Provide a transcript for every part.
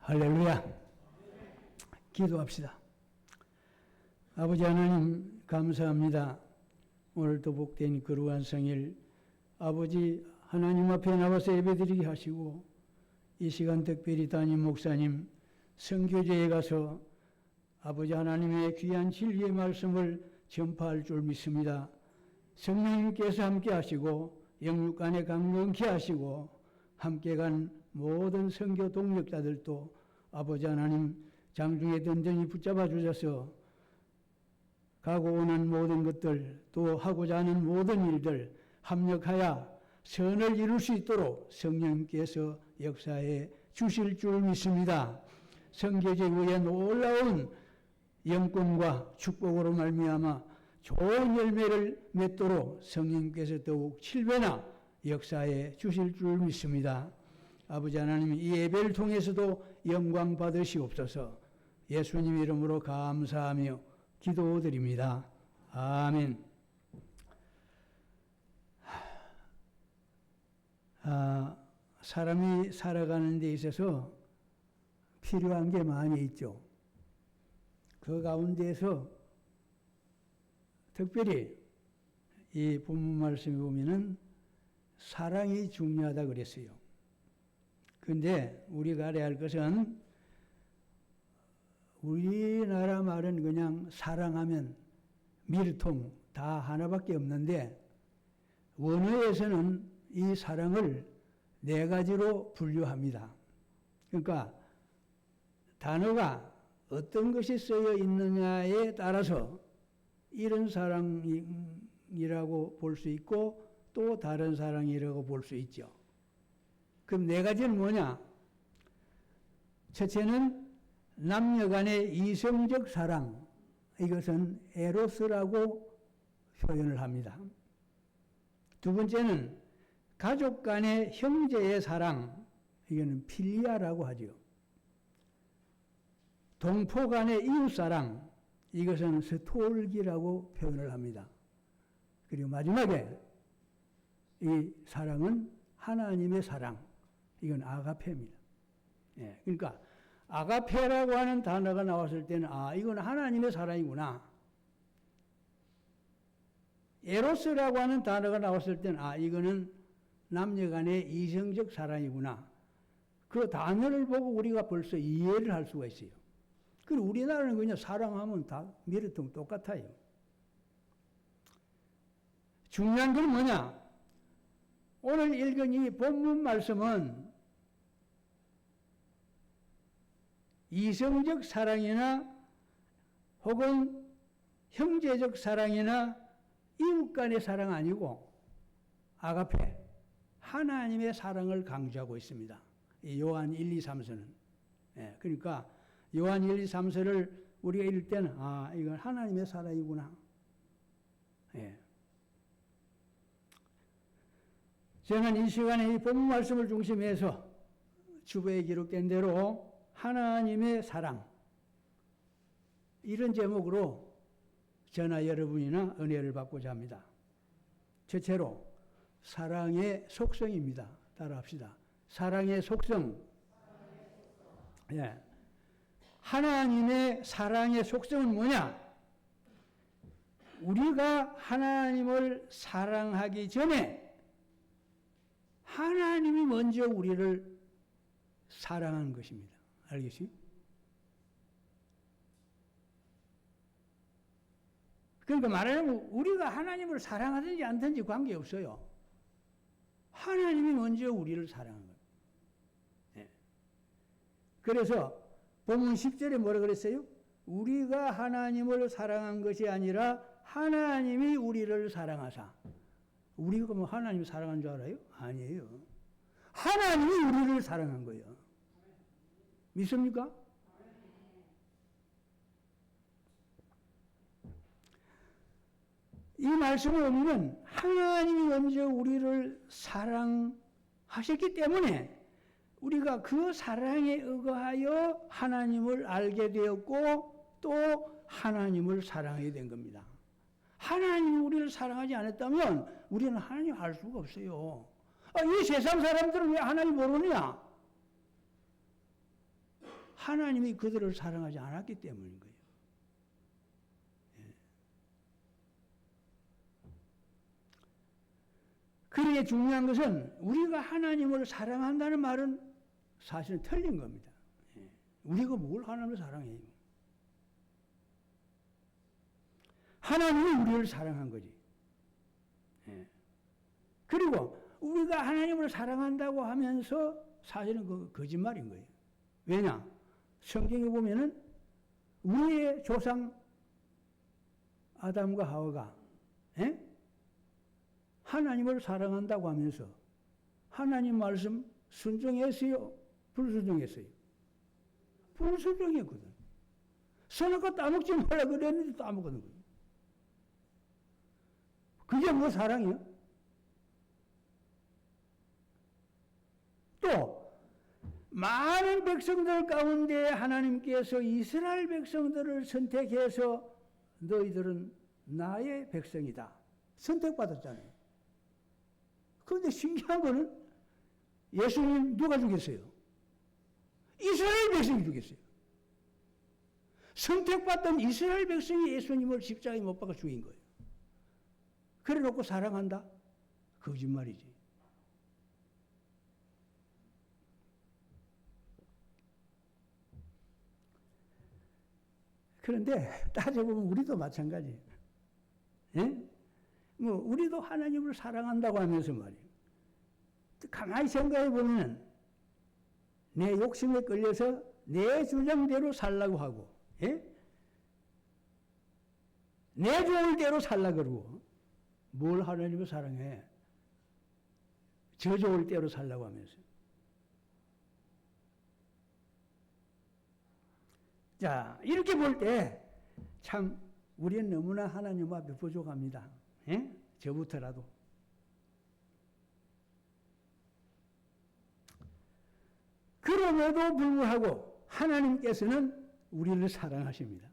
할렐루야. 기도합시다. 아버지 하나님 감사합니다. 오늘도 복된 거룩한 성일 아버지 하나님 앞에 나와서 예배드리게 하시고 이 시간 특별히 담임 목사님 선교제에 가서 아버지 하나님의 귀한 진리의 말씀을 전파할 줄 믿습니다. 성령님께서 함께 하시고 영육간에 강건케 하시고 함께 간 모든 선교 동력자들도 아버지 하나님 장중에 든든히 붙잡아 주셔서 가고 오는 모든 것들 또 하고자 하는 모든 일들 합력하여 선을 이룰 수 있도록 성령님께서 역사해 주실 줄 믿습니다. 선교제 후에 놀라운 영권과 축복으로 말미암아 좋은 열매를 맺도록 성령님께서 더욱 7배나 역사해 주실 줄 믿습니다. 아버지 하나님 이 예배를 통해서도 영광 받으시옵소서. 예수님 이름으로 감사하며 기도드립니다. 아멘. 사람이 살아가는 데 있어서 필요한 게 많이 있죠. 그 가운데에서 특별히 이 본문 말씀에 보면은 사랑이 중요하다 그랬어요. 그런데 우리가 알아야 할 것은 우리나라 말은 그냥 사랑하면 밀통 다 하나밖에 없는데 원어에서는 이 사랑을 네 가지로 분류합니다. 그러니까 단어가 어떤 것이 쓰여 있느냐에 따라서 이런 사랑이라고 볼 수 있고 또 다른 사랑이라고 볼 수 있죠. 그럼 네 가지는 뭐냐? 첫째는 남녀 간의 이성적 사랑. 이것은 에로스라고 표현을 합니다. 두 번째는 가족 간의 형제의 사랑. 이거는 필리아라고 하죠. 동포 간의 이웃 사랑. 이것은 스톨기라고 표현을 합니다. 그리고 마지막에 이 사랑은 하나님의 사랑. 이건 아가페입니다. 예, 그러니까 아가페라고 하는 단어가 나왔을 때는 이건 하나님의 사랑이구나. 에로스라고 하는 단어가 나왔을 때는 이거는 남녀 간의 이성적 사랑이구나. 그 단어를 보고 우리가 벌써 이해를 할 수가 있어요. 그리고 우리나라는 그냥 사랑하면 다 미르통 똑같아요. 중요한 건 뭐냐? 오늘 읽은 이 본문 말씀은 이성적 사랑이나 혹은 형제적 사랑이나 이웃 간의 사랑 아니고 아가페, 하나님의 사랑을 강조하고 있습니다. 이 요한 1, 2, 3서는. 예, 그러니까 요한 1, 2, 3서를 우리가 읽을 때는 이건 하나님의 사랑이구나. 예. 저는 이 시간에 이 본문 말씀을 중심해서 주보에 기록된 대로 하나님의 사랑 이런 제목으로 저나 여러분이나 은혜를 받고자 합니다. 첫째로 사랑의 속성입니다. 따라합시다. 사랑의 속성. 예. 하나님의 사랑의 속성은 뭐냐? 우리가 하나님을 사랑하기 전에 하나님이 먼저 우리를 사랑하는 것입니다. 알겠어요? 그러니까 말하자면 우리가 하나님을 사랑하든지 않든지 관계없어요. 하나님이 먼저 우리를 사랑한 거예요. 네. 그래서 본문 10절에 뭐라 그랬어요? 우리가 하나님을 사랑한 것이 아니라 하나님이 우리를 사랑하사. 우리가 뭐 하나님을 사랑한 줄 알아요? 아니에요. 하나님이 우리를 사랑한 거예요. 믿습니까? 이 말씀을 보면 하나님이 먼저 우리를 사랑하셨기 때문에 우리가 그 사랑에 의거하여 하나님을 알게 되었고 또 하나님을 사랑하게 된 겁니다. 하나님이 우리를 사랑하지 않았다면 우리는 하나님을 알 수가 없어요. 이 세상 사람들은 왜 하나님 모르느냐? 하나님이 그들을 사랑하지 않았기 때문인 거예요. 그러기에 중요한 것은 우리가 하나님을 사랑한다는 말은 사실은 틀린 겁니다. 우리가 뭘 하나님을 사랑해요? 하나님이 우리를 사랑한 거지. 그리고 우리가 하나님을 사랑한다고 하면서 사실은 그 거짓말인 거예요. 왜냐? 성경에 보면은 우리의 조상 아담과 하와가 하나님을 사랑한다고 하면서 하나님 말씀 순종했어요? 불순종했어요? 불순종했거든. 선악과 따먹지 말라 그랬는데 따먹거든. 그게 뭐 사랑이요? 또 많은 백성들 가운데 하나님께서 이스라엘 백성들을 선택해서 너희들은 나의 백성이다. 선택받았잖아요. 그런데 신기한 거는 예수님 누가 죽였어요? 이스라엘 백성이 죽였어요. 선택받던 이스라엘 백성이 예수님을 십자가에 못 박아 죽인 거예요. 그래 놓고 사랑한다? 거짓말이지. 그런데 따져보면 우리도 마찬가지예요. 뭐 우리도 하나님을 사랑한다고 하면서 말이에요. 가만히 생각해 보면 내 욕심에 끌려서 내 주장대로 살라고 하고, 내 좋을 대로 살라 그러고, 뭘 하나님을 사랑해? 저 좋을 대로 살라고 하면서. 자, 이렇게 볼 때 참 우리는 너무나 하나님 앞에 부족합니다. 저부터라도. 그럼에도 불구하고 하나님께서는 우리를 사랑하십니다.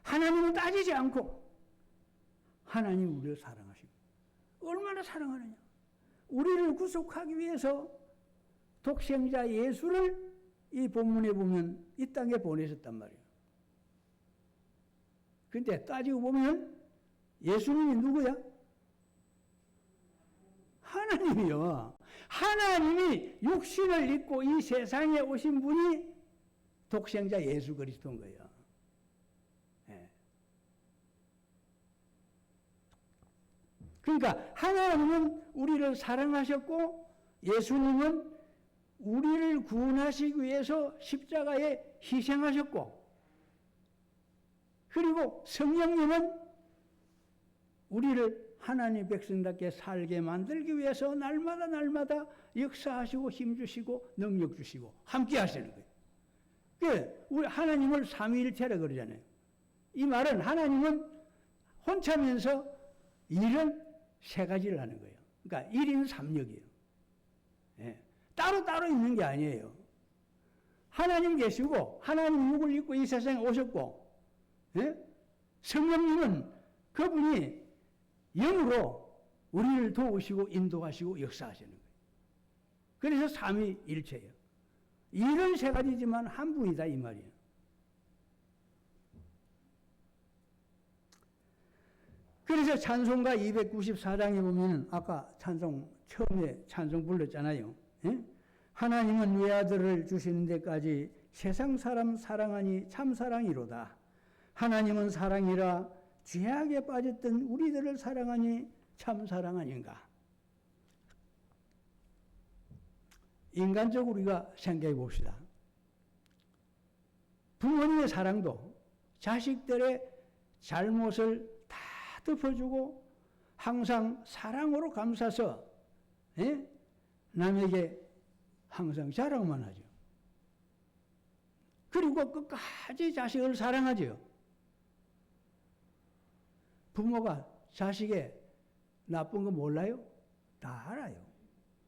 하나님은 따지지 않고 하나님 우리를 사랑하십니다. 얼마나 사랑하느냐. 우리를 구속하기 위해서 독생자 예수를 이 본문에 보면 이 땅에 보내셨단 말이에요. 근데 따지고 보면 예수님이 누구야? 하나님이요. 하나님이 육신을 입고 이 세상에 오신 분이 독생자 예수 그리스도인 거예요. 그러니까 하나님은 우리를 사랑하셨고 예수님은 우리를 구원하시기 위해서 십자가에 희생하셨고, 그리고 성령님은 우리를 하나님 백성답게 살게 만들기 위해서 날마다 역사하시고 힘주시고 능력 주시고 함께 하시는 거예요. 그 우리 하나님을 삼위일체라 그러잖아요. 이 말은 하나님은 혼자면서 일은 세 가지를 하는 거예요. 그러니까 1인 3역이에요. 따로 있는 게 아니에요. 하나님 계시고 하나님 육을 입고 이 세상에 오셨고, 성령님은 그분이 영으로 우리를 도우시고 인도하시고 역사하시는 거예요. 그래서 삼위일체예요. 일은 세 가지지만 한 분이다 이 말이에요. 그래서 찬송가 294장에 보면 아까 처음에 찬송 불렀잖아요. 하나님은 외아들을 주시는 데까지 세상 사람 사랑하니 참 사랑이로다. 하나님은 사랑이라 죄악에 빠졌던 우리들을 사랑하니 참 사랑 아닌가. 인간적으로 우리가 생각해 봅시다. 부모님의 사랑도 자식들의 잘못을 다 덮어주고 항상 사랑으로 감싸서 남에게 항상 자랑만 하죠. 그리고 끝까지 자식을 사랑하죠. 부모가 자식의 나쁜 거 몰라요? 다 알아요.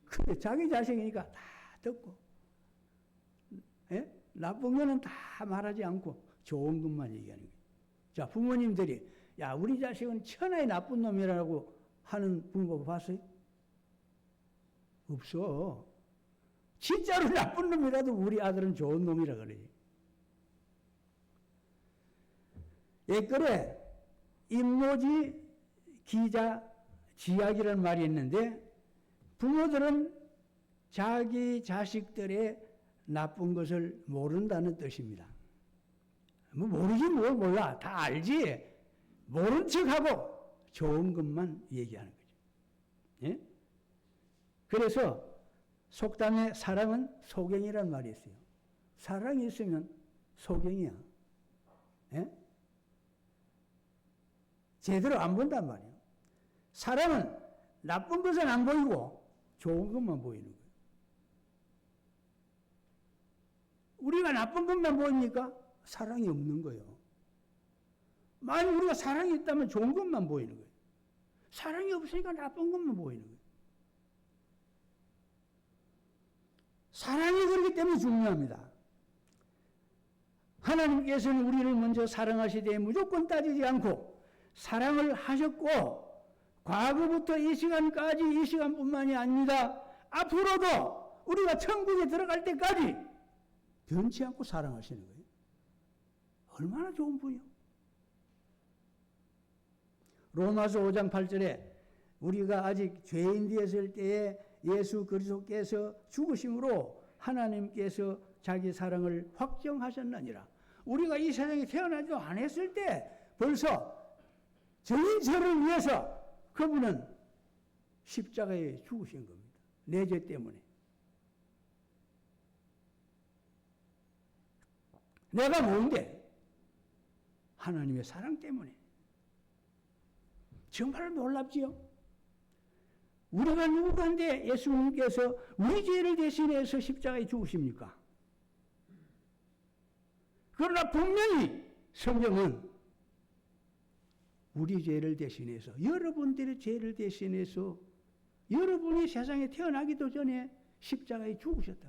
근데 자기 자식이니까 다 듣고, 나쁜 거는 다 말하지 않고 좋은 것만 얘기하는 거예요. 자, 부모님들이 야, 우리 자식은 천하의 나쁜 놈이라고 하는 부모 봤어요? 없어. 진짜로 나쁜 놈이라도 우리 아들은 좋은 놈이라 그래. 옛글에 임노지 기자 지약이라는 말이 있는데 부모들은 자기 자식들의 나쁜 것을 모른다는 뜻입니다. 뭐 모르긴 뭘 몰라. 다 알지. 모른 척하고 좋은 것만 얘기하는 거죠. 예? 그래서 속담에 사랑은 소경이라는 말이 있어요. 사랑이 있으면 소경이야. 예? 제대로 안 본단 말이에요. 사랑은 나쁜 것은 안 보이고 좋은 것만 보이는 거예요. 우리가 나쁜 것만 보입니까? 사랑이 없는 거예요. 만약 우리가 사랑이 있다면 좋은 것만 보이는 거예요. 사랑이 없으니까 나쁜 것만 보이는 거예요. 사랑이 그렇기 때문에 중요합니다. 하나님께서는 우리를 먼저 사랑하시되 무조건 따지지 않고 사랑을 하셨고 과거부터 이 시간까지 이 시간뿐만이 아닙니다. 앞으로도 우리가 천국에 들어갈 때까지 변치 않고 사랑하시는 거예요. 얼마나 좋은 분이요. 로마서 5장 8절에 우리가 아직 죄인 되었을 때에 예수 그리스도께서 죽으심으로 하나님께서 자기 사랑을 확정하셨느니라. 우리가 이 세상에 태어나지도 않았을 때 벌써 저인 저를 위해서 그분은 십자가에 죽으신 겁니다. 내 죄 때문에. 내가 뭔데? 하나님의 사랑 때문에. 정말 놀랍지요? 우리가 누구간데 예수님께서 우리 죄를 대신해서 십자가에 죽으십니까? 그러나 분명히 성경은 우리 죄를 대신해서, 여러분들의 죄를 대신해서 여러분이 세상에 태어나기도 전에 십자가에 죽으셨다.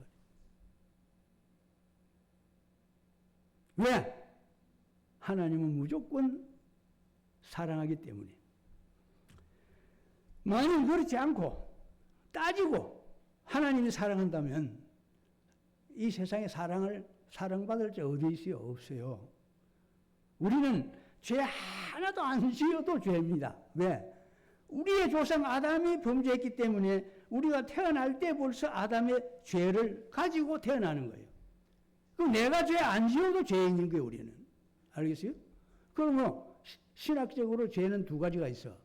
왜? 하나님은 무조건 사랑하기 때문에. 만약 그렇지 않고 따지고 하나님이 사랑한다면 이 세상에 사랑받을 자 어디 있어요? 없어요. 우리는 죄 하나도 안 지어도 죄입니다. 왜? 우리의 조상 아담이 범죄했기 때문에 우리가 태어날 때 벌써 아담의 죄를 가지고 태어나는 거예요. 그럼 내가 죄 안 지어도 죄인인 거예요, 우리는. 알겠어요? 그러면 신학적으로 죄는 두 가지가 있어.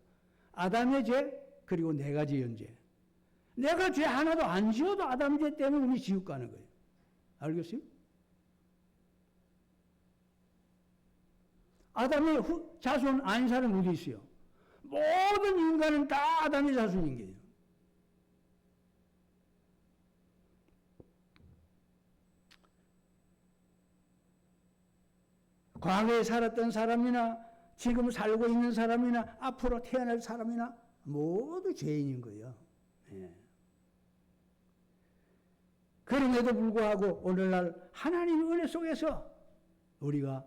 아담의 죄, 그리고 내가 지은 죄. 내가 죄 하나도 안 지어도 아담 죄 때문에 우리 지옥 가는 거예요. 알겠어요? 아담의 자손 아닌 사람 어디 있어요? 모든 인간은 다 아담의 자손인 거예요. 과거에 살았던 사람이나 지금 살고 있는 사람이나 앞으로 태어날 사람이나 모두 죄인인 거예요. 예. 그럼에도 불구하고 오늘날 하나님의 은혜 속에서 우리가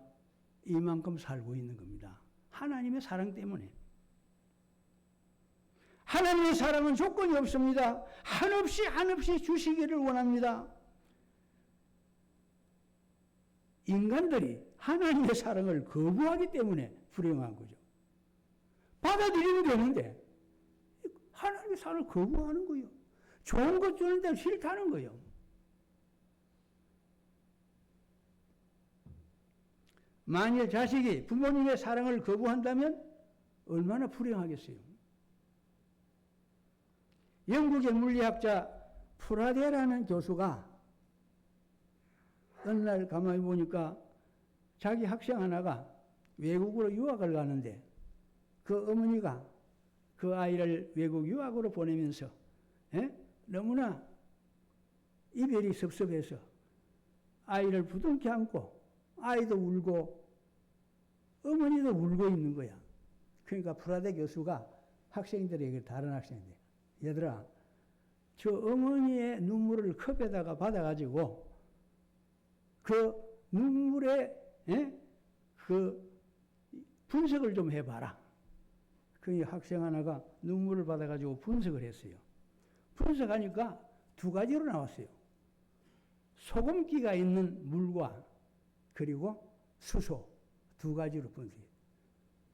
이만큼 살고 있는 겁니다. 하나님의 사랑 때문에. 하나님의 사랑은 조건이 없습니다. 한없이 주시기를 원합니다. 인간들이 하나님의 사랑을 거부하기 때문에 불행한 거죠. 받아들이면 되는데 하나님의 사랑을 거부하는 거예요. 좋은 것 주는데 싫다는 거예요. 만일 자식이 부모님의 사랑을 거부한다면 얼마나 불행하겠어요. 영국의 물리학자 프라데라는 교수가 어느 날 가만히 보니까 자기 학생 하나가 외국으로 유학을 가는데 그 어머니가 그 아이를 외국 유학으로 보내면서 너무나 이별이 섭섭해서 아이를 부둥켜 안고 아이도 울고 어머니도 울고 있는 거야. 그러니까 프라데 교수가 학생들에게 다른 학생들 얘들아 저 어머니의 눈물을 컵에다가 받아가지고 그 눈물에 그 분석을 좀 해봐라. 그 학생 하나가 눈물을 받아가지고 분석을 했어요. 분석하니까 두 가지로 나왔어요. 소금기가 있는 물과 그리고 수소 두 가지로 분석해요.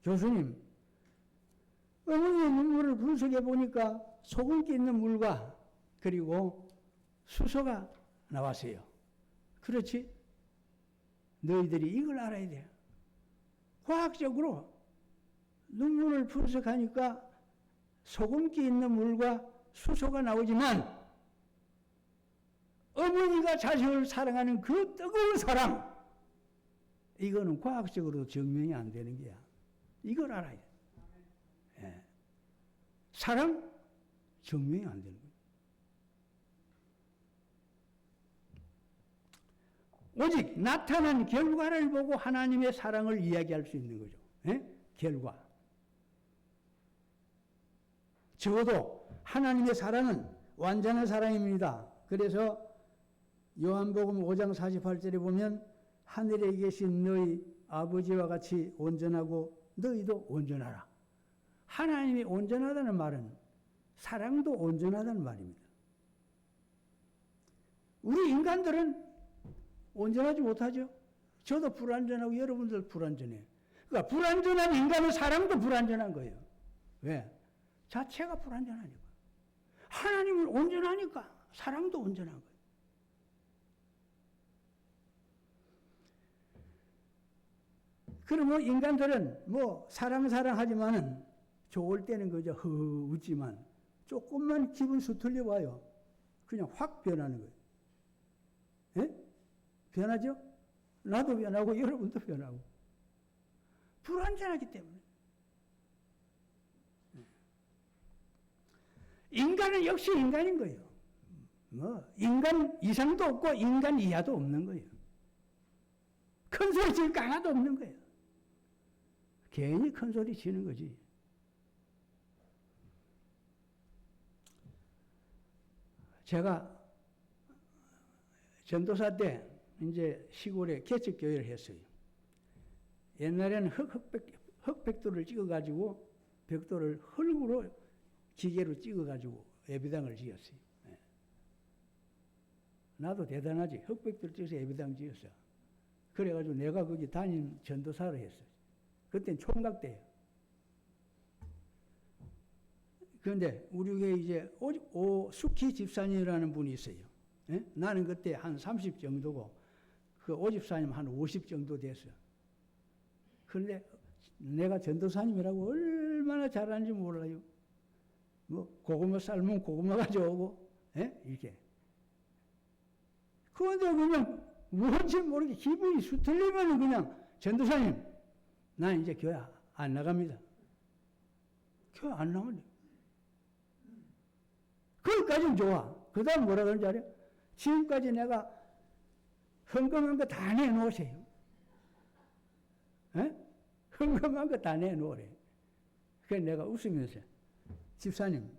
교수님, 어머니의 눈물을 분석해 보니까 소금기 있는 물과 그리고 수소가 나왔어요. 그렇지? 너희들이 이걸 알아야 돼요. 과학적으로 눈물을 분석하니까 소금기 있는 물과 수소가 나오지만 어머니가 자식을 사랑하는 그 뜨거운 사랑, 이거는 과학적으로 증명이 안 되는 거야. 이걸 알아야 돼. 예. 사랑 증명이 안 되는 거야. 오직 나타난 결과를 보고 하나님의 사랑을 이야기할 수 있는 거죠. 예? 결과. 적어도 하나님의 사랑은 완전한 사랑입니다. 그래서 요한복음 5장 48절에 보면 하늘에 계신 너희 아버지와 같이 온전하고 너희도 온전하라. 하나님이 온전하다는 말은 사랑도 온전하다는 말입니다. 우리 인간들은 온전하지 못하죠. 저도 불완전하고 여러분들 불완전해요. 그러니까 불완전한 인간은 사랑도 불완전한 거예요. 왜? 자체가 불완전하니까. 하나님은 온전하니까 사랑도 온전한 거예요. 그러면 인간들은 사랑하지만은 좋을 때는 그저 웃지만 조금만 기분 수틀려 와요. 그냥 확 변하는 거예요. 예? 변하죠? 나도 변하고 여러분도 변하고. 불완전하기 때문에. 인간은 역시 인간인 거예요. 인간 이상도 없고 인간 이하도 없는 거예요. 큰 소리 칠 거 하나도 없는 거예요. 괜히 큰 소리 치는 거지. 제가 전도사 때 이제 시골에 개척교회를 했어요. 옛날에는 흑백도를 찍어가지고 벽돌을 흙으로 기계로 찍어가지고 예배당을 지었어요. 네. 나도 대단하지. 흑백도를 찍어서 예배당 지었어. 그래가지고 내가 거기 담임 전도사를 했어요. 그땐 총각 때예요. 그런데 우리 교회에 이제 오숙희 집사님이라는 분이 있어요. 예? 나는 그때 한 30 정도고 그 오집사님 한 50 정도 됐어요. 그런데 내가 전도사님이라고 얼마나 잘하는지 몰라요. 고구마 삶으면 고구마 가져오고, 예? 이렇게. 그런데 그냥 뭔지 모르게 기분이 수틀리면 그냥 전도사님, 난 이제 교회 안 나갑니다. 교회 안 나오네. 그것까지는 좋아. 그 다음 뭐라 그러는지 알아요? 지금까지 내가 헌금한 거 다 내놓으세요. 에? 헌금한 거 다 내놓으래. 그래서 내가 웃으면서, 집사님,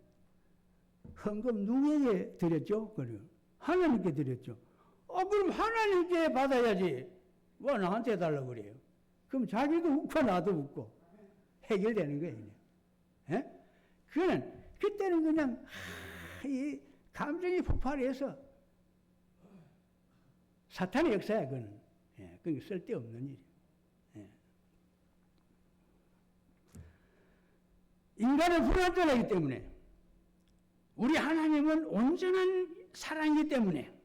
헌금 누구에게 드렸죠? 그래요. 하나님께 드렸죠. 그럼 하나님께 받아야지. 왜 나한테 달라고 그래요? 그럼 자기도 웃고 나도 웃고 해결되는 거예요. 예? 그때는 그냥 이 감정이 폭발해서 사탄의 역사야, 그건. 예, 그게 쓸데없는 일이에요. 예. 인간은 불완전하기 때문에 우리 하나님은 온전한 사랑이기 때문에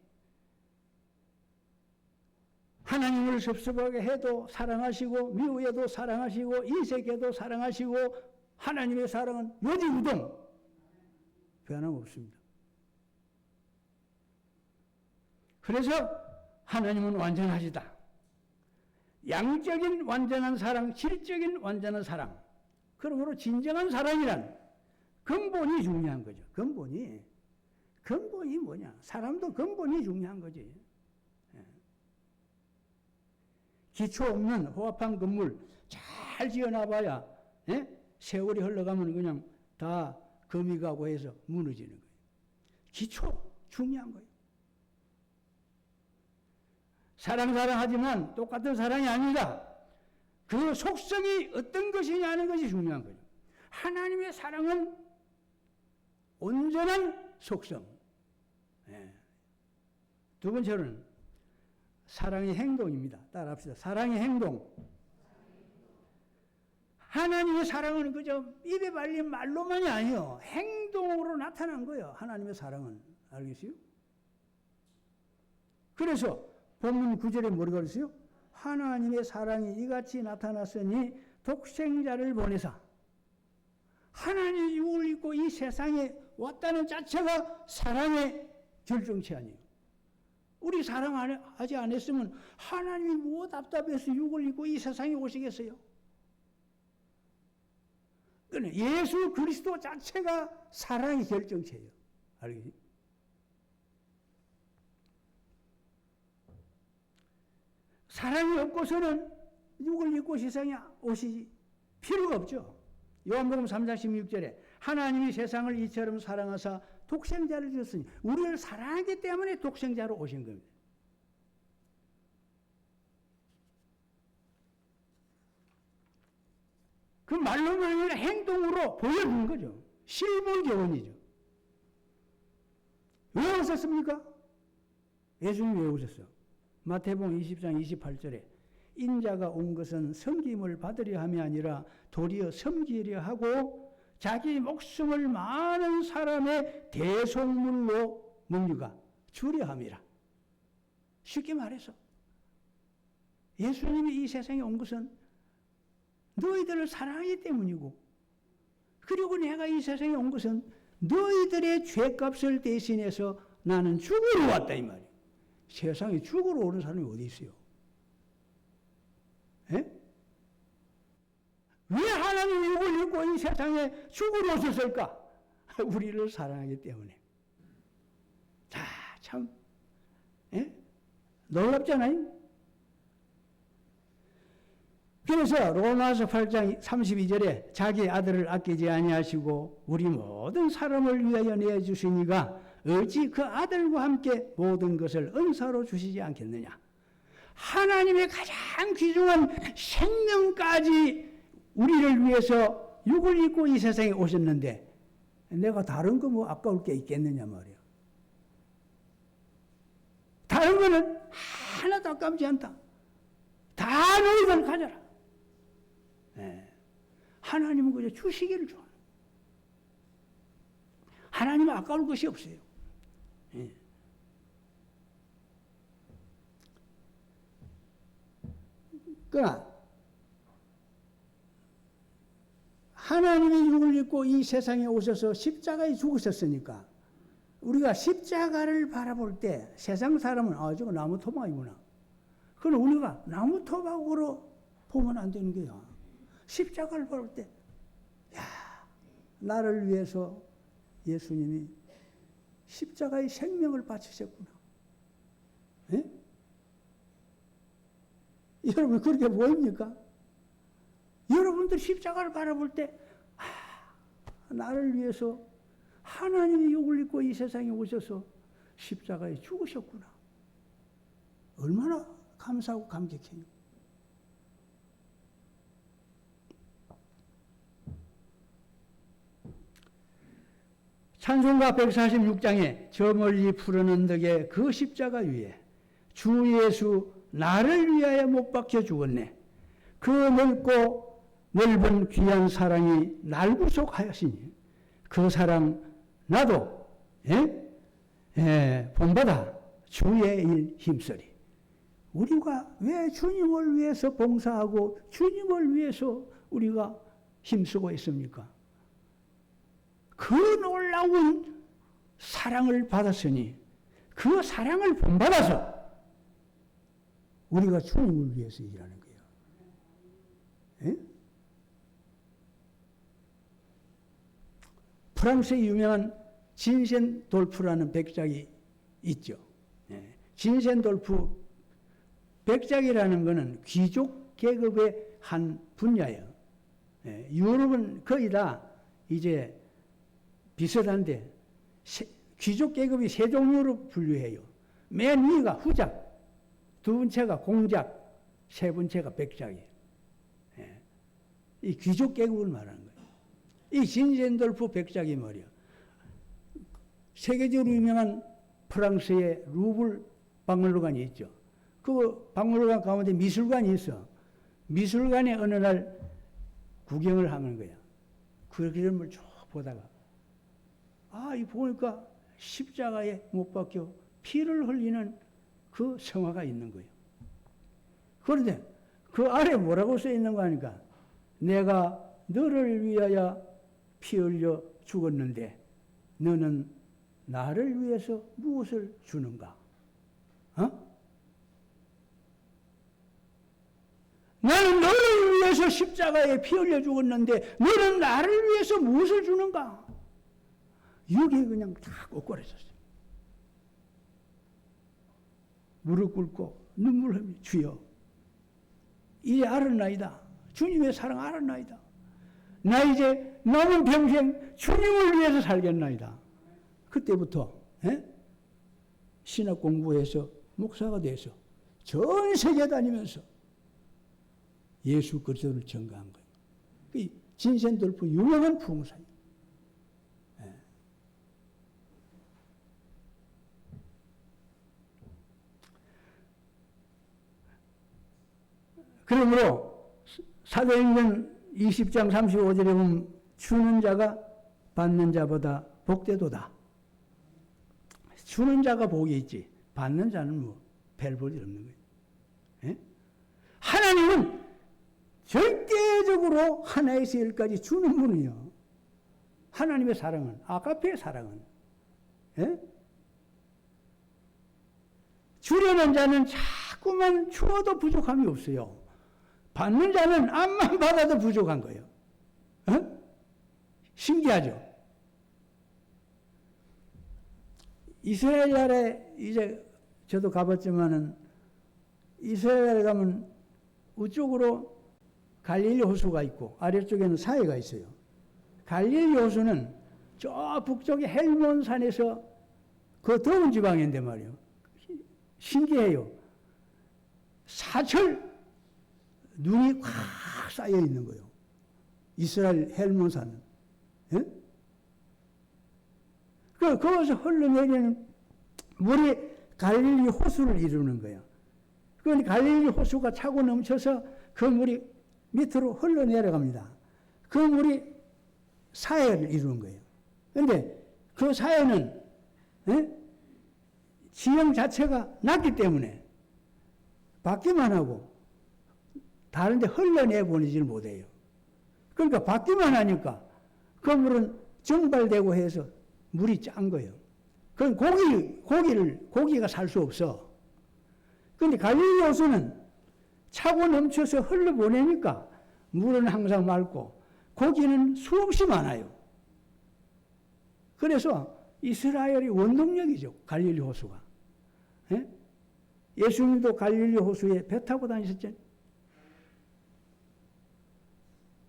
하나님을 섭섭하게 해도 사랑하시고 미워해도 사랑하시고 인색해도 사랑하시고 하나님의 사랑은 요지우동 변함없습니다. 그래서 하나님은 완전하시다. 양적인 완전한 사랑, 질적인 완전한 사랑. 그러므로 진정한 사랑이란 근본이 중요한 거죠. 근본이 뭐냐? 사람도 근본이 중요한 거지. 기초 없는 호합한 건물 잘 지어놔봐야 세월이 흘러가면 그냥 다 금이 가고 해서 무너지는 거예요. 기초 중요한 거예요. 사랑하지만 똑같은 사랑이 아니다. 그 속성이 어떤 것이냐는 것이 중요한 거예요. 하나님의 사랑은 온전한 속성. 두 번째로는 사랑의 행동입니다. 따라합시다. 사랑의 행동. 하나님의 사랑은 그저 입에 발린 말로만이 아니요. 행동으로 나타난 거예요. 하나님의 사랑은. 알겠어요? 그래서 본문 9절에 뭐라고 그랬어요? 하나님의 사랑이 이같이 나타났으니 독생자를 보내사. 하나님이 육을 입고 이 세상에 왔다는 자체가 사랑의 결정체 아니에요. 우리 사랑하지 않았으면 하나님이 뭐 답답해서 육을 입고 이 세상에 오시겠어요? 그러니까 예수 그리스도 자체가 사랑의 결정체예요. 알겠지? 사랑이 없고서는 육을 입고 세상에 오시지 필요가 없죠. 요한복음 3장 16절에 하나님이 세상을 이처럼 사랑하사 독생자를 주셨으니 우리를 사랑하기 때문에 독생자로 오신 겁니다. 그 말로만 아니라 행동으로 보여주는 거죠. 실물교훈이죠. 왜 오셨습니까? 예수님이 왜 오셨어요? 마태복음 20장 28절에 인자가 온 것은 섬김을 받으려 함이 아니라 도리어 섬기려 하고 자기 목숨을 많은 사람의 대속물로 뭡니까? 주려 함이라. 쉽게 말해서 예수님이 이 세상에 온 것은 너희들을 사랑하기 때문이고, 그리고 내가 이 세상에 온 것은 너희들의 죄값을 대신해서 나는 죽으러 왔다 이 말이에요. 세상에 죽으러 오는 사람이 어디 있어요? 에? 왜 하나님이 육을 입고 이 세상에 죽으러 오셨을까? 우리를 사랑하기 때문에. 자, 참 놀랍잖아요? 그래서 로마서 8장 32절에 자기 아들을 아끼지 아니하시고 우리 모든 사람을 위하여 내주시니가 어찌 그 아들과 함께 모든 것을 은사로 주시지 않겠느냐. 하나님의 가장 귀중한 생명까지 우리를 위해서 육을 입고 이 세상에 오셨는데 내가 다른 거 뭐 아까울 게 있겠느냐 말이야. 다른 거는 하나도 아깝지 않다. 다 너희들 가져라. 네. 하나님은 그저 주시기를 좋아하는. 하나님은 아까울 것이 없어요. 네. 그러나 하나님이 육을 입고 이 세상에 오셔서 십자가에 죽으셨으니까 우리가 십자가를 바라볼 때 세상 사람은 저거 나무 토막이구나. 그럼 우리가 나무 토막으로 보면 안 되는 거야. 십자가를 볼 때, 야, 나를 위해서 예수님이 십자가의 생명을 바치셨구나. 예? 여러분 그렇게 보입니까? 여러분들 십자가를 바라볼 때, 나를 위해서 하나님이 육을 입고 이 세상에 오셔서 십자가에 죽으셨구나. 얼마나 감사하고 감격해요. 찬송가 146장에 저 멀리 푸르는 덕에 그 십자가 위에 주 예수 나를 위하여 못 박혀 죽었네. 그 넓고 넓은 귀한 사랑이 날 구속하였으니 그 사랑 나도 본받아 주의 일 힘쓰리. 우리가 왜 주님을 위해서 봉사하고 주님을 위해서 우리가 힘쓰고 있습니까? 그 놀라운 사랑을 받았으니 그 사랑을 본받아서 우리가 주님을 위해서 일하는 거예요. 에? 프랑스의 유명한 진센 돌프라는 백작이 있죠. 진센 돌프 백작이라는 것은 귀족 계급의 한 분야예요. 유럽은 거의 다 이제 비슷한데 귀족 계급이 세 종류로 분류해요. 맨 위가 후작, 두 번째가 공작, 세 번째가 백작이에요. 이 귀족 계급을 말하는 거예요. 이 진센돌프 백작이 뭐예요? 세계적으로 유명한 프랑스의 루블 박물관이 있죠. 그 박물관 가운데 미술관이 있어. 미술관에 어느 날 구경을 하는 거야. 그 그림을 쭉 보다가 이 보니까 십자가에 못 박혀 피를 흘리는 그 성화가 있는 거예요. 그런데 그 아래 뭐라고 써 있는 거 아니까? 내가 너를 위하여 피 흘려 죽었는데 너는 나를 위해서 무엇을 주는가? 나는 너를 위해서 십자가에 피 흘려 죽었는데 너는 나를 위해서 무엇을 주는가? 여기에 그냥 다 꼬꾸라졌어요. 무릎 꿇고 눈물 흘리며 주여 이제 알았나이다. 주님의 사랑 알았나이다. 나 이제 남은 평생 주님을 위해서 살겠나이다. 그때부터 신학 공부해서 목사가 돼서 전 세계 다니면서 예수 그리스도를 전가한 거예요. 그 진센돌프 유명한 부흥사예요. 그러므로 사도행전 20장 35절에 보면 주는 자가 받는 자보다 복되도다. 주는 자가 복이 있지 받는 자는 뭐 별 볼일 없는 거예요. 예? 하나님은 절대적으로 하나에서 열까지 주는 분이요. 하나님의 사랑은 아가페의 사랑은 주려는 자는 자꾸만 주어도 부족함이 없어요. 받는 자는 암만 받아도 부족한 거예요. 신기하죠? 이스라엘 나라에 이제 저도 가봤지만은 이스라엘에 가면 우쪽으로 갈릴리 호수가 있고 아래쪽에는 사해가 있어요. 갈릴리 호수는 저 북쪽의 헬몬산에서 그 더운 지방인데 말이에요. 신기해요. 사철 눈이 꽉 쌓여 있는 거예요. 이스라엘 헬몬산은. 거기서 흘러내리는 물이 갈릴리 호수를 이루는 거예요. 그러니까 갈릴리 호수가 차고 넘쳐서 그 물이 밑으로 흘러내려갑니다. 그 물이 사해를 이루는 거예요. 그런데 그 사해는 지형 자체가 낮기 때문에 받기만 하고 다른 데 흘러내보내지를 못해요. 그러니까 받기만 하니까 그 물은 증발되고 해서 물이 짠 거예요. 그럼 고기가 살 수 없어. 그런데 갈릴리 호수는 차고 넘쳐서 흘러보내니까 물은 항상 맑고 고기는 수없이 많아요. 그래서 이스라엘이 원동력이죠. 갈릴리 호수가. 예수님도 갈릴리 호수에 배 타고 다니셨잖아요.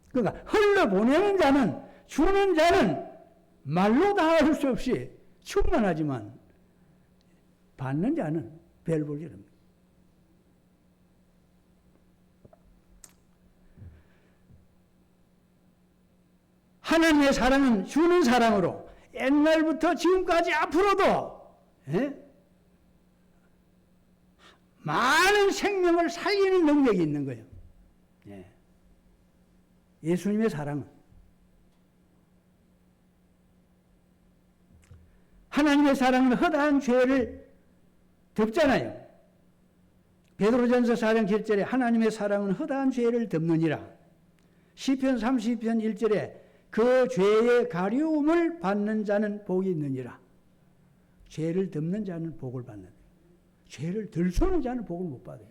그러니까 흘러보내는 자는 주는 자는 말로 다 할 수 없이 충만하지만 받는 자는 별 볼 일 없습니다. 하나님의 사랑은 주는 사랑으로 옛날부터 지금까지 앞으로도 많은 생명을 살리는 능력이 있는 거예요. 예수님의 사랑은 하나님의 사랑은 허다한 죄를 덮잖아요. 베드로전서 4장 7절에 하나님의 사랑은 허다한 죄를 덮느니라. 시편 32편 1절에 그 죄의 가려움을 받는 자는 복이 있느니라. 죄를 덮는 자는 복을 받는. 죄를 덜 쏘는 자는 복을 못 받아요.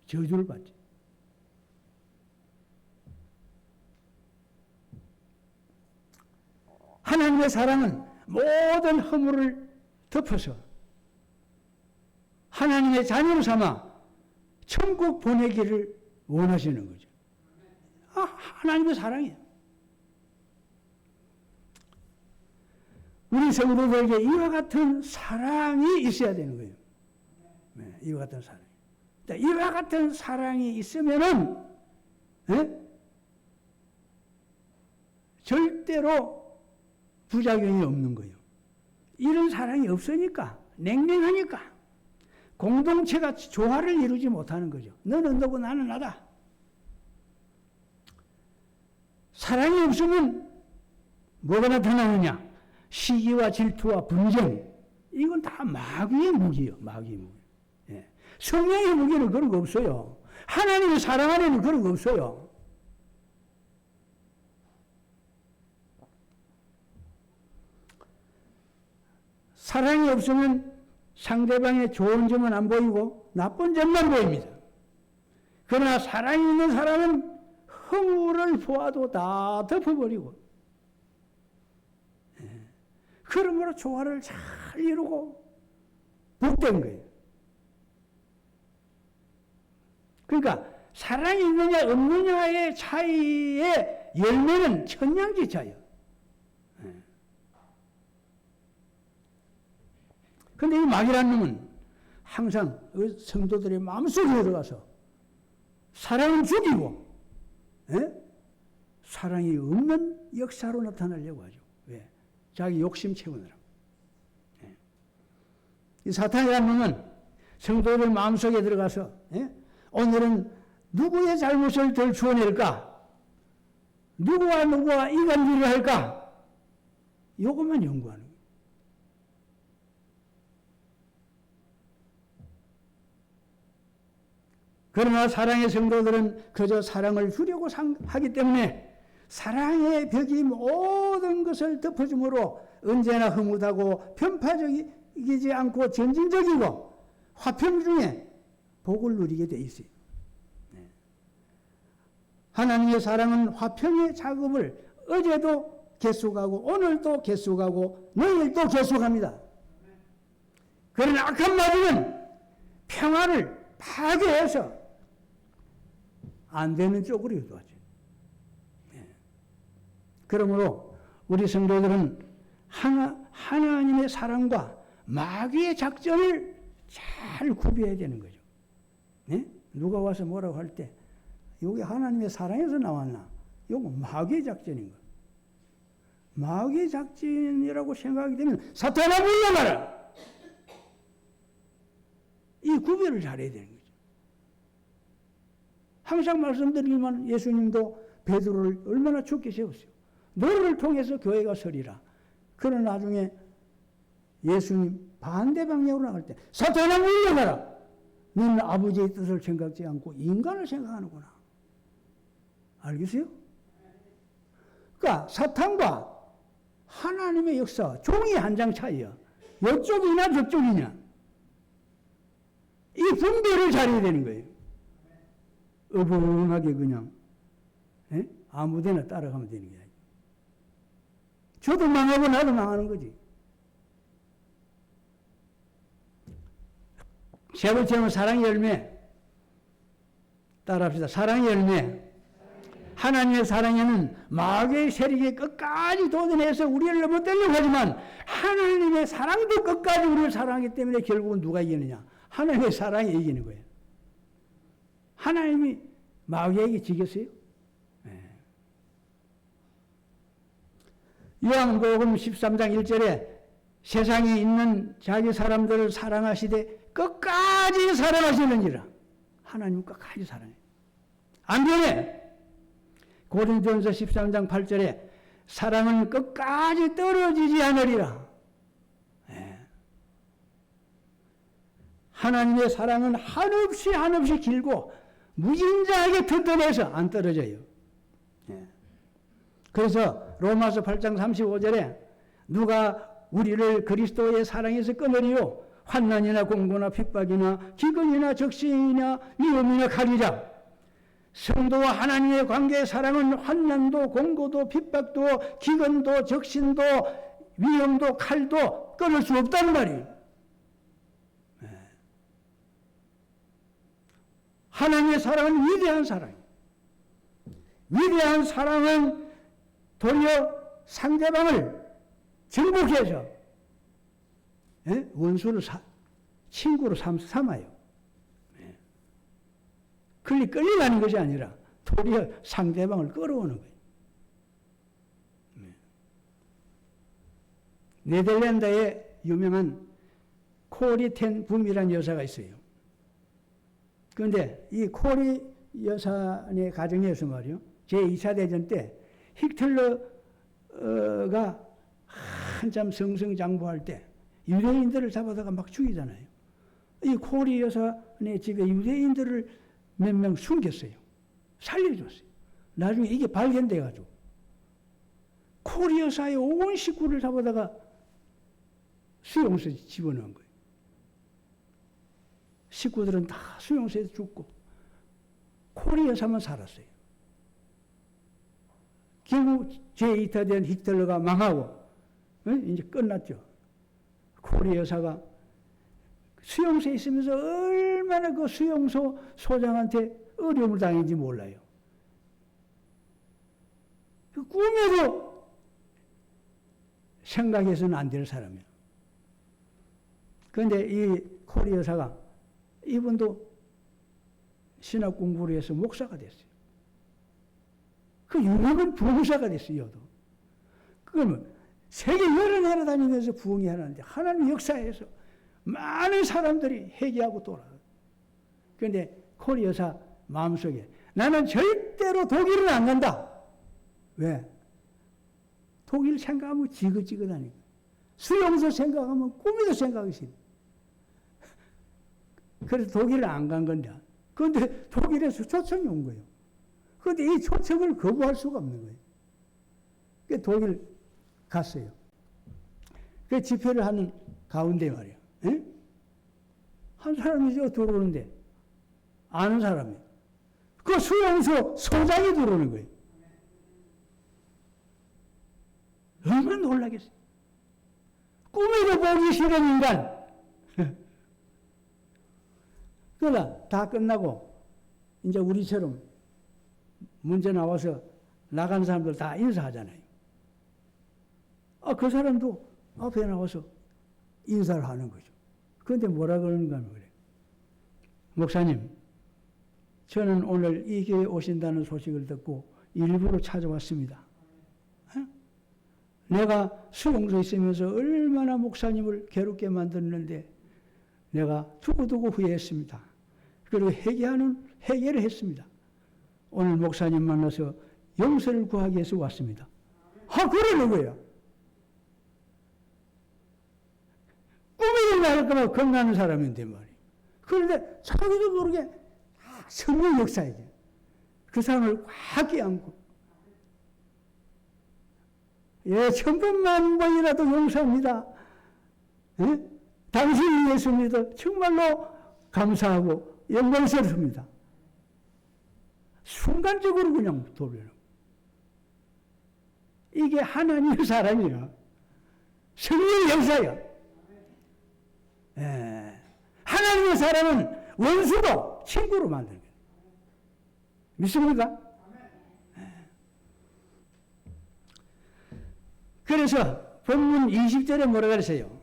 저주를 받죠. 하나님의 사랑은 모든 허물을 덮어서 하나님의 자녀로 삼아 천국 보내기를 원하시는 거죠. 하나님의 사랑이에요. 우리 성도들에게 이와 같은 사랑이 있어야 되는 거예요. 이와 같은 사랑. 이와 같은 사랑이 있으면은 절대로 부작용이 없는 거예요. 이런 사랑이 없으니까 냉랭하니까 공동체가 조화를 이루지 못하는 거죠. 너는 너고 나는 나다. 사랑이 없으면 뭐가 나타나느냐? 시기와 질투와 분쟁. 이건 다 마귀의 무기예요. 마귀의 무기. 예. 성령의 무기는 그런 거 없어요. 하나님의 사랑 안에는 그런 거 없어요. 사랑이 없으면 상대방의 좋은 점은 안 보이고 나쁜 점만 보입니다. 그러나 사랑이 있는 사람은 허물을 보아도 다 덮어버리고, 그러므로 조화를 잘 이루고 복된 거예요. 그러니까 사랑이 있느냐 없느냐의 차이의 열매는 천냥지차예요. 그런데 이 마귀라는 놈은 항상 성도들의 마음속에 들어가서 사랑을 죽이고, 사랑이 없는 역사로 나타나려고 하죠. 왜? 자기 욕심 채우느라고. 이 사탄이라는 놈은 성도들 마음속에 들어가서 오늘은 누구의 잘못을 덜 주워낼까? 누구와 이간질을 할까? 이것만 연구하는 거예요. 그러나 사랑의 성도들은 그저 사랑을 주려고 하기 때문에 사랑의 벽이 모든 것을 덮어주므로 언제나 흐뭇하고 편파적이지 않고 전진적이고 화평 중에 복을 누리게 돼 있어요. 하나님의 사랑은 화평의 작업을 어제도 계속하고 오늘도 계속하고 내일도 계속합니다. 그러나 악한 마귀는 평화를 파괴해서 안 되는 쪽으로 유도하죠. 그러므로 우리 성도들은 하나님의 사랑과 마귀의 작전을 잘 구비해야 되는 거죠. 누가 와서 뭐라고 할 때 이게 하나님의 사랑에서 나왔나? 이건 마귀의 작전인 거예요. 마귀의 작전이라고 생각하게 되면 사탄아 물러가라! 이 구별을 잘해야 되는 거죠. 항상 말씀드리지만 예수님도 베드로를 얼마나 죽게 세웠어요. 너를 통해서 교회가 서리라. 그러나 나중에 예수님 반대 방향으로 나갈 때 사탄아 물러가라. 너는 아버지의 뜻을 생각지 않고 인간을 생각하는구나. 알겠어요? 그러니까 사탄과 하나님의 역사 종이 한 장 차이야. 이쪽이냐 저쪽이냐. 이 분별을 잘해야 되는 거예요. 어벙하게 그냥 아무데나 따라가면 되는 게 아니에요. 저도 망하고 나도 망하는 거지. 세 번째는 사랑의 열매. 따라합시다. 사랑의 열매. 하나님의 사랑에는 마귀의 세력이 끝까지 도전해서 우리를 넘어뜨리려고 하지만 하나님의 사랑도 끝까지 우리를 사랑하기 때문에 결국은 누가 이기느냐? 하나님의 사랑이 이기는 거예요. 하나님이 마귀에게 지겠어요? 요한복음 13장 1절에 세상에 있는 자기 사람들을 사랑하시되 끝까지 사랑하시는지라. 하나님 끝까지 사랑해. 안 변해. 고린도전서 13장 8절에 사랑은 끝까지 떨어지지 않으리라. 하나님의 사랑은 한없이 길고 무진자하게 튼튼해서 안 떨어져요. 그래서 로마서 8장 35절에 누가 우리를 그리스도의 사랑에서 끊으리요? 환난이나 공고나 핍박이나 기근이나 적신이나 위험이나 칼이라. 성도와 하나님의 관계의 사랑은 환난도 공고도 핍박도 기근도 적신도 위험도 칼도 끊을 수 없단 말이에요. 하나님의 사랑은 위대한 사랑이에요. 위대한 사랑은 도리어 상대방을 정복해서 원수를 친구로 삼아요. 끌려가는 것이 아니라 도리어 상대방을 끌어오는 거예요. 네덜란드에 유명한 코리 텐 붐이라는 여사가 있어요. 그런데 이 코리 여사의 가정에서 말이요. 제2차 대전 때 히틀러가 한참 승승장구할 때 유대인들을 잡아다가 막 죽이잖아요. 이 코리 여사의 집에 유대인들을 몇 명 숨겼어요. 살려줬어요. 나중에 이게 발견돼가지고 코리 여사의 온 식구를 잡아다가 수용소에 집어넣은 거예요. 식구들은 다 수용소에서 죽고 코리 여사만 살았어요. 결국 제2차 대전 히틀러가 망하고 이제 끝났죠. 코리 여사가 수용소에 있으면서 얼마나 그 수용소 소장한테 어려움을 당했는지 몰라요. 그 꿈에도 생각해서는 안 될 사람이에요. 그런데 이 코리 여사가 이분도 신학 공부를 해서 목사가 됐어요. 그 유명한 부흥사가 됐어요. 여도. 그러면 세계 여러 나라 다니면서 부흥이 하는데 하나님 역사에서 많은 사람들이 회개하고 돌아가요. 그런데 코리 여사 마음속에 나는 절대로 독일은 안 간다. 왜? 독일 생각하면 지긋지긋하니까. 수용소 생각하면 꿈에도 생각이 싫어. 그래서 독일을 안 간 건데. 그런데 독일에서 초청이 온 거예요. 그런데 이 초청을 거부할 수가 없는 거예요. 그래서 독일 갔어요. 그 집회를 하는 가운데 말이야. 에? 한 사람이 들어오는데 아는 사람이 그 수용소 소장이 들어오는 거예요. 얼마나 놀라겠어요. 꿈에도 보기 싫은 인간. 그러나 다 끝나고 이제 우리처럼 문제 나와서 나간 사람들 다 인사하잖아요. 그 사람도 앞에 나와서 인사를 하는 거죠. 그런데 뭐라 그러는가 하면 그래. 목사님, 저는 오늘 이 교회에 오신다는 소식을 듣고 일부러 찾아왔습니다. 내가 수용소에 있으면서 얼마나 목사님을 괴롭게 만들었는데 내가 두고두고 후회했습니다. 그리고 회개를 했습니다. 오늘 목사님 만나서 용서를 구하기 위해서 왔습니다. 그러는 거예요. 꿈에도 나올까봐 겁나는 사람인데 말이에요. 그런데 자기도 모르게 성령 역사이죠. 그 사람을 확 껴안고 천번만 번이라도 용서합니다. 당신이 예수 믿어 정말로 감사하고 영광스럽습니다. 순간적으로 그냥 돌려요. 이게 하나님의 사람이에요. 성령 역사예요. 하나님의 사람은 원수도 친구로 만드는 거예요. 믿습니까? 그래서 본문 20절에 뭐라 그랬어요?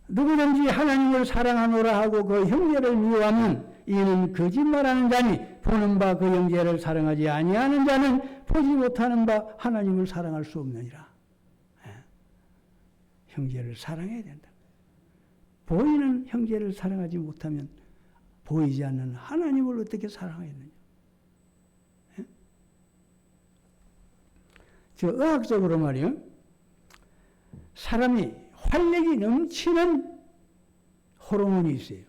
누구든지 하나님을 사랑하노라 하고 그 형제를 미워하면 이는 거짓말하는 자니 보는 바 그 형제를 사랑하지 아니하는 자는 보지 못하는 바 하나님을 사랑할 수 없느니라. 형제를 사랑해야 된다. 보이는 형제를 사랑하지 못하면 보이지 않는 하나님을 어떻게 사랑하겠느냐. 의학적으로 말이요. 사람이 활력이 넘치는 호르몬이 있어요.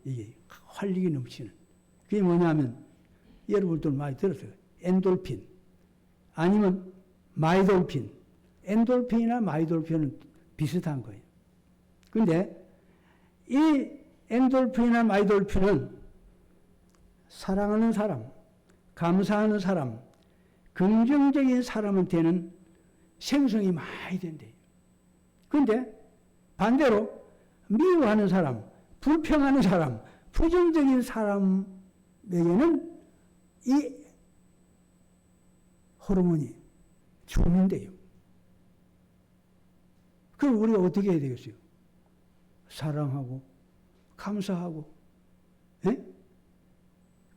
이게 활력이 넘치는. 그게 뭐냐면 여러분들 많이 들었어요. 엔돌핀 아니면 마이돌핀. 엔돌핀이나 마이돌핀은 비슷한 거예요. 그런데 이 엔돌핀이나 마이돌핀은 사랑하는 사람, 감사하는 사람, 긍정적인 사람한테는 생성이 많이 된대요. 그런데 반대로 미워하는 사람, 불평하는 사람, 부정적인 사람에게는 이 호르몬이 주민돼요. 그럼 우리가 어떻게 해야 되겠어요? 사랑하고 감사하고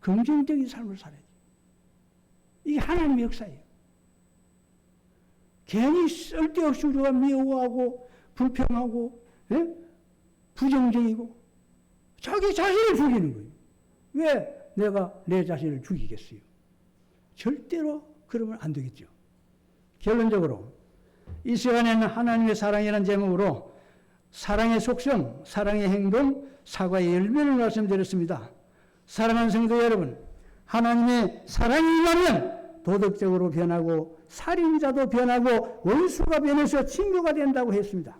긍정적인 삶을 살아야지. 이게 하나님의 역사예요. 괜히 쓸데없이 우리가 미워하고 불평하고 부정적이고 자기 자신을 죽이는 거예요. 왜 내가 내 자신을 죽이겠어요? 절대로 그러면 안 되겠죠. 결론적으로 이 시간에는 하나님의 사랑이라는 제목으로 사랑의 속성, 사랑의 행동, 사과의 열매를 말씀드렸습니다. 사랑하는 성도 여러분, 하나님의 사랑이 임하면 도덕적으로 변하고 살인자도 변하고 원수가 변해서 친구가 된다고 했습니다.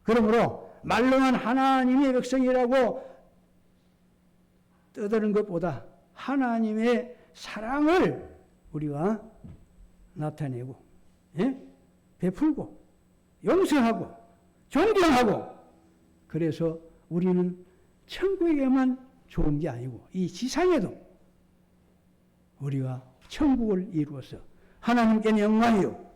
그러므로 말로만 하나님의 백성이라고 떠드는 것보다 하나님의 사랑을 우리가 나타내고, 예? 베풀고 용서하고 존경하고, 그래서 우리는 천국에게만 좋은 게 아니고 이 지상에도 우리가 천국을 이루어서 하나님께는 영광이요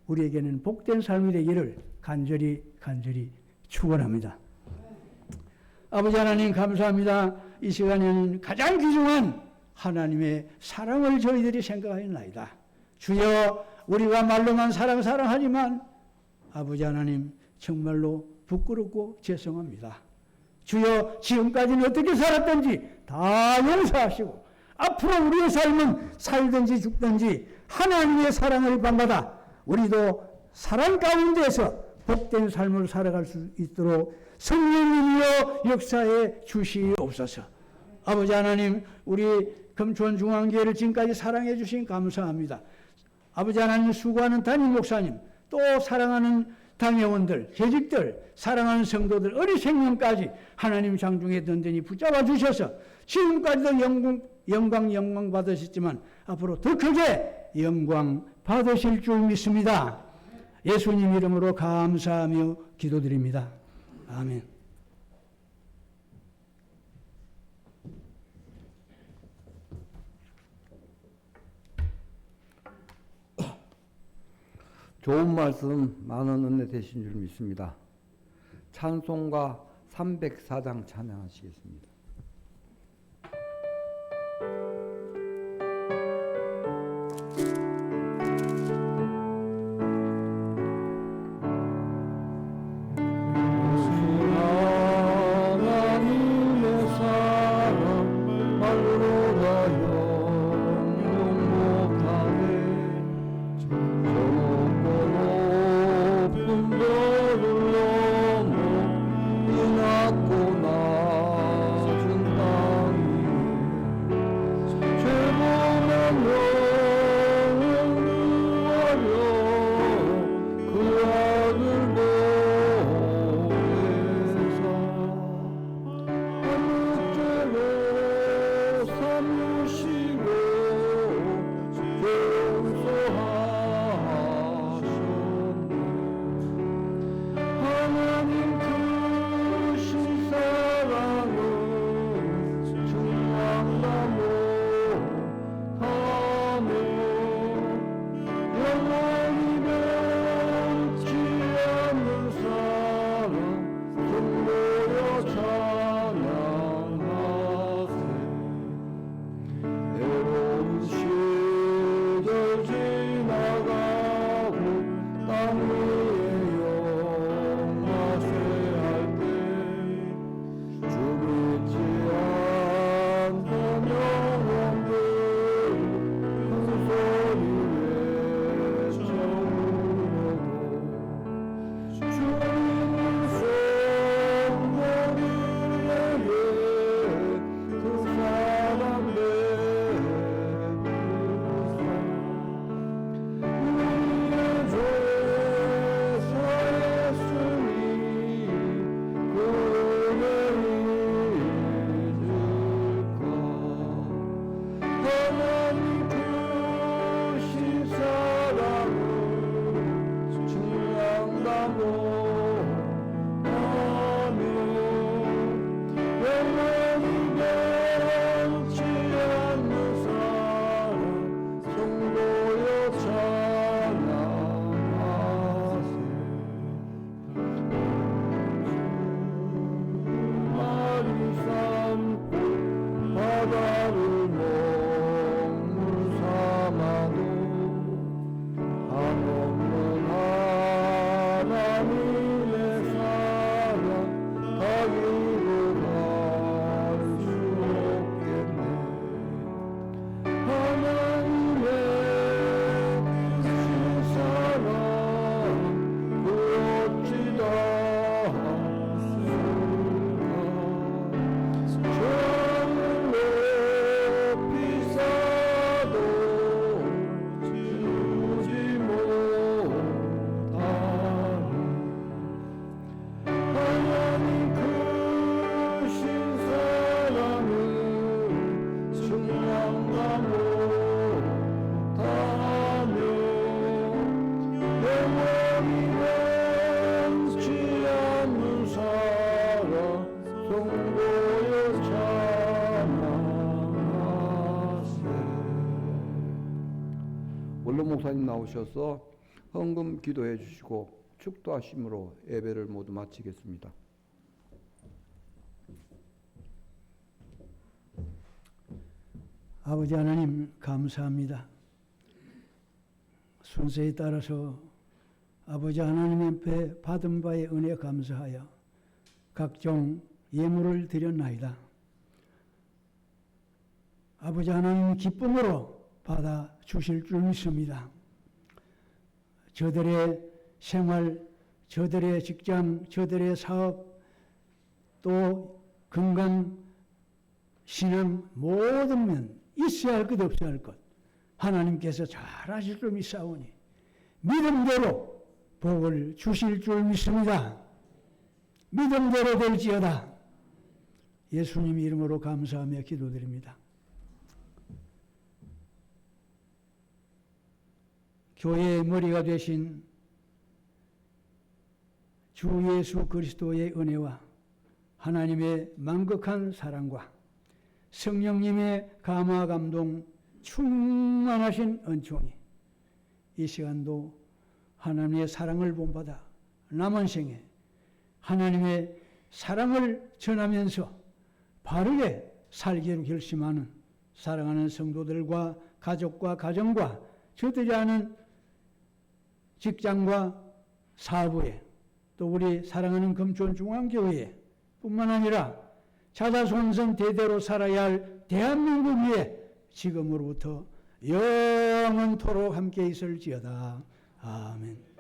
우리에게는 복된 삶이 되기를 간절히 축원합니다. 아버지 하나님 감사합니다. 이 시간에는 가장 귀중한 하나님의 사랑을 저희들이 생각하였나이다. 주여, 우리가 말로만 사랑하지만 아버지 하나님 정말로 부끄럽고 죄송합니다. 주여, 지금까지는 어떻게 살았든지 다 용서하시고 앞으로 우리의 삶은 살든지 죽든지 하나님의 사랑을 받아 우리도 사랑 가운데서 복된 삶을 살아갈 수 있도록 성령님이여 역사해 주시옵소서. 아버지 하나님, 우리 금촌중앙교회를 지금까지 사랑해 주신 감사합니다. 아버지 하나님, 수고하는 담임 목사님, 또 사랑하는 당회원들, 재직들, 사랑하는 성도들, 어린 생명까지 하나님 장중에 든든히 붙잡아 주셔서 지금까지도 영광 받으셨지만 앞으로 더 크게 영광 받으실 줄 믿습니다. 예수님 이름으로 감사하며 기도드립니다. 아멘. 좋은 말씀 많은 은혜 되신 줄 믿습니다. 찬송가 304장 찬양하시겠습니다. 나 원로 목사님 나오셔서 헌금 기도해 주시고 축도하심으로 예배를 모두 마치겠습니다. 아버지 하나님 감사합니다. 순서에 따라서 아버지 하나님 앞에 받은 바의 은혜 감사하여 각종 예물을 드렸나이다. 아버지 하나님 기쁨으로 받아 주실 줄 믿습니다. 저들의 생활, 저들의 직장, 저들의 사업, 또 건강, 신앙 모든 면 있어야 할 것 없어야 할 것 하나님께서 잘 하실 줄 믿사오니 믿음대로 복을 주실 줄 믿습니다. 믿음대로 될지어다. 예수님 이름으로 감사하며 기도드립니다. 교회의 머리가 되신 주 예수 그리스도의 은혜와 하나님의 만극한 사랑과 성령님의 감화 감동 충만하신 은총이 이 시간도 하나님의 사랑을 본받아 남은 생에 하나님의 사랑을 전하면서 바르게 살기로 결심하는 사랑하는 성도들과 가족과 가정과 저들이 하는 직장과 사부에 또 우리 사랑하는 금촌중앙교회 뿐만 아니라 자자손손 대대로 살아야 할 대한민국 위에 지금으로부터 영원토록 함께 있을지어다. 아멘.